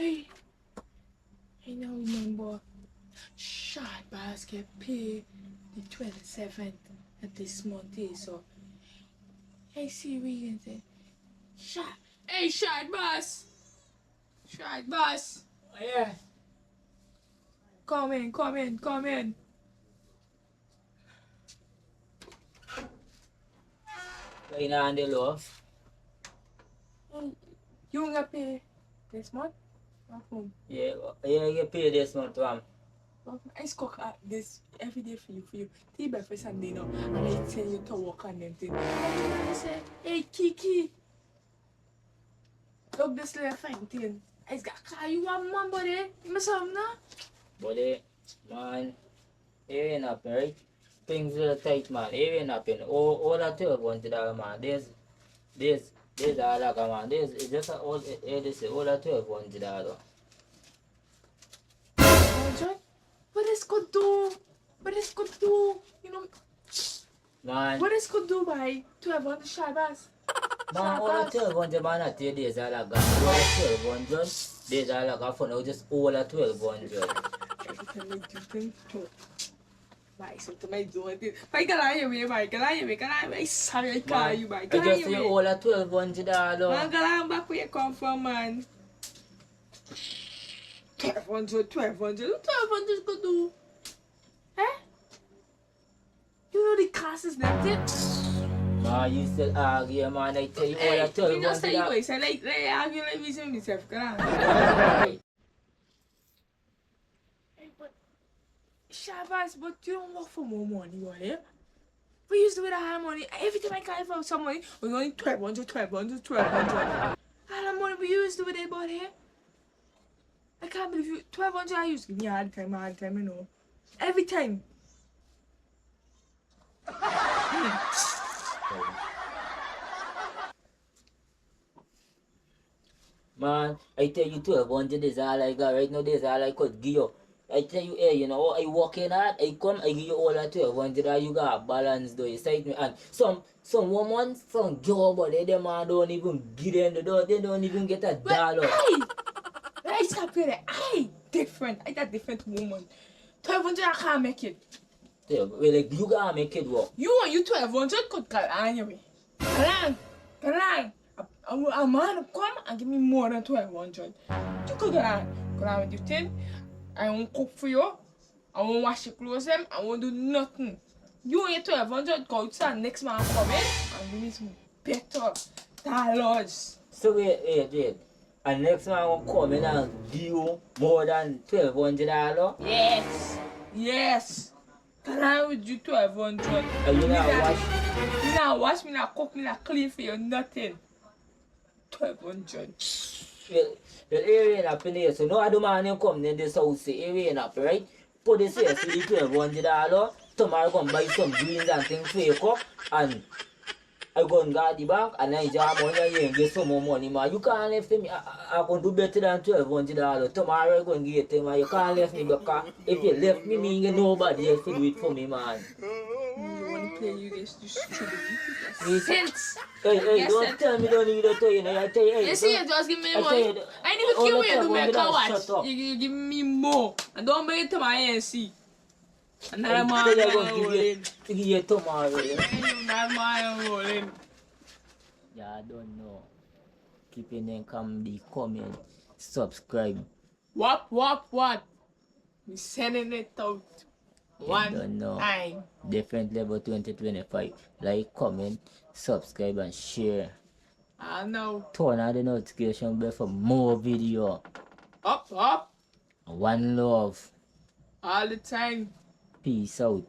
Hey, I now remember shot basket pay the 27th of this month, so I see we can say shot. Hey, shot boss. Shot boss. Oh, yeah. Come in. Right now on the loaf. You gonna pay this month? Yeah, you get paid this month, ma'am. I cook this every day for you. Tea breakfast and dinner, and I tell you to work on them things. I say, hey Kiki, look this little fine thing. I got car you want man, buddy? You must have no. Buddy, man, it ain't happen, right? Things are tight, man. It ain't happen. All that $1,200, man. There's all like a man. It's just all that $1,200. John, what this could do? You know, Man. what this could do by 12 Shabas? Man, all that 1,200, man, not tell days all like that. All that 1,200, days all like that for now, just all that 1,200. Every time I do things, bye, so to my doing it. Bye, can I sorry, I call you, bye. I just say all that $1,200. Man, I'm back where you come from, man. 1,200 could do. Eh? You know the classes that it? Man, you still argue, man. I tell you all that $1,200. You know, say you say like argue like me, say myself, come on. Hey, but Shabazz, but you don't work for more money, right? We used to with our money. Every time I call for some money, we're only 1,200. All the money we used to with it, but here. I can't believe you. 1,200 I used to give me a hard time, you know. Every time. Man, I tell you 1,200 is all I got right now. This is all I could give you. I tell you, hey, you know, I working hard. I come, I give you all that 1,200. And you got a balance though. You say me, and some woman, some girl, but they man don't even give them the door. They don't even get $1. I stop here. I different. I that different woman. 1,200 I can't make it. Yeah, well, like you gotta make it work. You want you 1,200 could call anyway. Come on. A man come and give me more than 1,200. You could go on with your thing. I won't cook for you. I won't wash your clothes them. I won't do nothing. You want your 1,200 go outside next man come in and give me some better dollars. So wait. And next man will come in and give you more than $1,200? Yes. Can I with you 1,200? And you not wash? Me not wash, me not cook, me not clean for you, nothing. 1,200. Well, it ain't happen here. So no other man you come in this house, it ain't happen, right? Put this here for the $1,200. Tomorrow come buy some greens and things for you cook, and I go and go to the bank and I jam money and get some more money, man. You can't leave me. I can do better than $1,200. Tomorrow I go and get it, man. You can't leave me because if you left me, me get nobody else to do it for me, man. You want to play you this stupid. Sense. Hey, don't tell me don't need to tell you. I tell you, hey. You see, you just give me the money. I ain't even care where you do my car watch. You give me more. And don't bring it to my ANC. Another man rolling. To give you tomorrow. Another man rolling. Yeah, I don't know. Keep in them comedy, comment, subscribe. What? We sending it out. One time. Different level 2025. Like, comment, subscribe and share. I know. Turn on the notification bell for more video. Up. One love. All the time. Peace out.